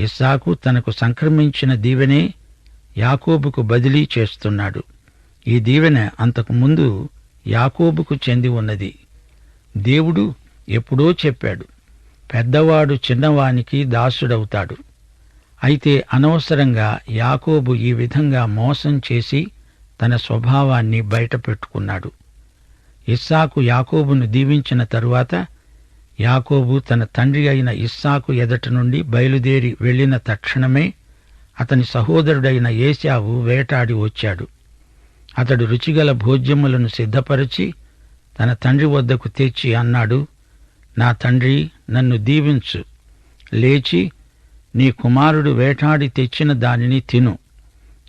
ఇస్సాకు తనకు సంక్రమించిన దీవెనే యాకోబుకు బదిలీ చేస్తున్నాడు. ఈ దీవెన అంతకుముందు యాకోబుకు చెంది ఉన్నది. దేవుడు ఎప్పుడో చెప్పాడు, పెద్దవాడు చిన్నవానికి దాసుడవుతాడు. అయితే అనవసరంగా యాకోబు ఈ విధంగా మోసం చేసి తన స్వభావాన్ని బయటపెట్టుకున్నాడు. ఇస్సాకు యాకోబును దీవించిన తరువాత యాకోబు తన తండ్రి అయిన ఇస్సాకు ఎదట నుండి బయలుదేరి వెళ్లిన తక్షణమే అతని సహోదరుడైన ఏశావు వేటాడి వచ్చాడు. అతడు రుచిగల భోజ్యములను సిద్ధపరచి తన తండ్రి వద్దకు తెచ్చి అన్నాడు, నా తండ్రి, నన్ను దీవించు. లేచి నీ కుమారుడు వేటాడి తెచ్చిన దానిని తిను.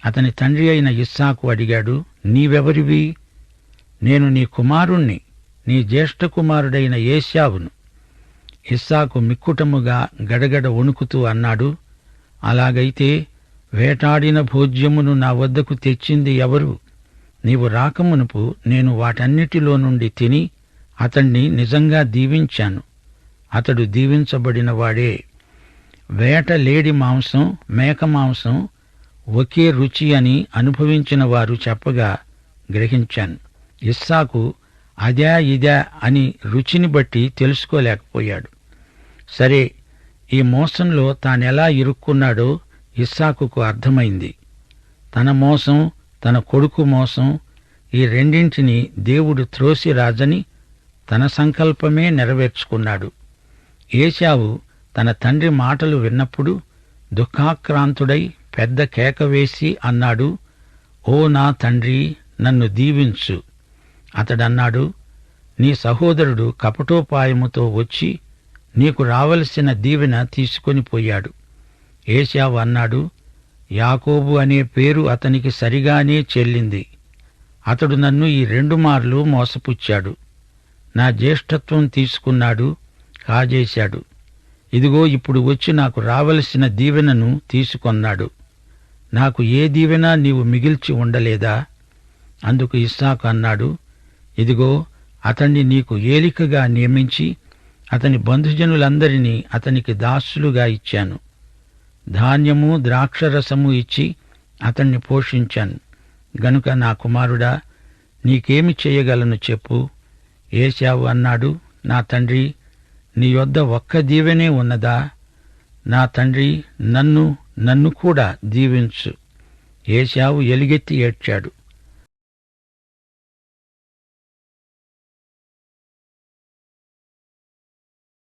అతని తండ్రి అయిన ఇస్సాకు అడిగాడు, నీవెవరివి? నేను నీ కుమారుణ్ణి, నీ జ్యేష్ఠ కుమారుడైన ఏశావును. ఇస్సాకు మిక్కుటముగా గడగడ వణుకుతూ అన్నాడు, అలాగైతే వేటాడిన భోజ్యమును నా వద్దకు తెచ్చింది ఎవరు? నీవు రాకమునుపు నేను వాటన్నిటిలో నుండి తిని అతణ్ణి నిజంగా దీవించాను. అతడు దీవించబడినవాడే. వేట లేడి మాంసం, మేక మాంసం ఒకే రుచి అని అనుభవించిన వారు చెప్పగా గ్రహించాను. ఇస్సాకు అదా ఇదా అని రుచిని బట్టి తెలుసుకోలేకపోయాడు. సరే, ఈ మోసంలో తానెలా ఇరుక్కున్నాడో ఇస్సాకుకు అర్థమైంది. తన మోసం, తన కొడుకు మోసం, ఈ రెండింటినీ దేవుడు త్రోసిరాజని తన సంకల్పమే నెరవేర్చుకున్నాడు. ఏశావు తన తండ్రి మాటలు విన్నప్పుడు దుఃఖాక్రాంతుడై పెద్ద కేక వేసి అన్నాడు, ఓ నా తండ్రి, నన్ను దీవించు. అతడన్నాడు, నీ సహోదరుడు కపటోపాయముతో వచ్చి నీకు రావలసిన దీవెన తీసుకొని పోయాడు. ఏశావు అన్నాడు, యాకోబు అనే పేరు అతనికి సరిగానే చెల్లింది. అతడు నన్ను ఈ 2 మార్లు మోసపుచ్చాడు. నా జ్యేష్ఠత్వం తీసుకున్నాడు, కాజేశాడు. ఇదిగో ఇప్పుడు వచ్చి నాకు రావలసిన దీవెనను తీసుకొన్నాడు. నాకు ఏ దీవెన నీవు మిగిల్చి ఉండలేదా? అందుకు ఇస్సాకు అన్నాడు, ఇదిగో అతణ్ణి నీకు ఏలికగా నియమించి అతని బంధుజనులందరినీ అతనికి దాసులుగా ఇచ్చాను. ధాన్యము, ద్రాక్షరసము ఇచ్చి అతణ్ణి పోషించాను. గనుక నా కుమారుడా, నీకేమి చేయగలను చెప్పు. ఏశావు అన్నాడు, నా తండ్రి, నీ యొద్ద ఒక్క దీవెనే ఉన్నదా? నా తండ్రి, నన్ను కూడా దీవించు. ఏశావు ఎలుగెత్తి ఏడ్చాడు.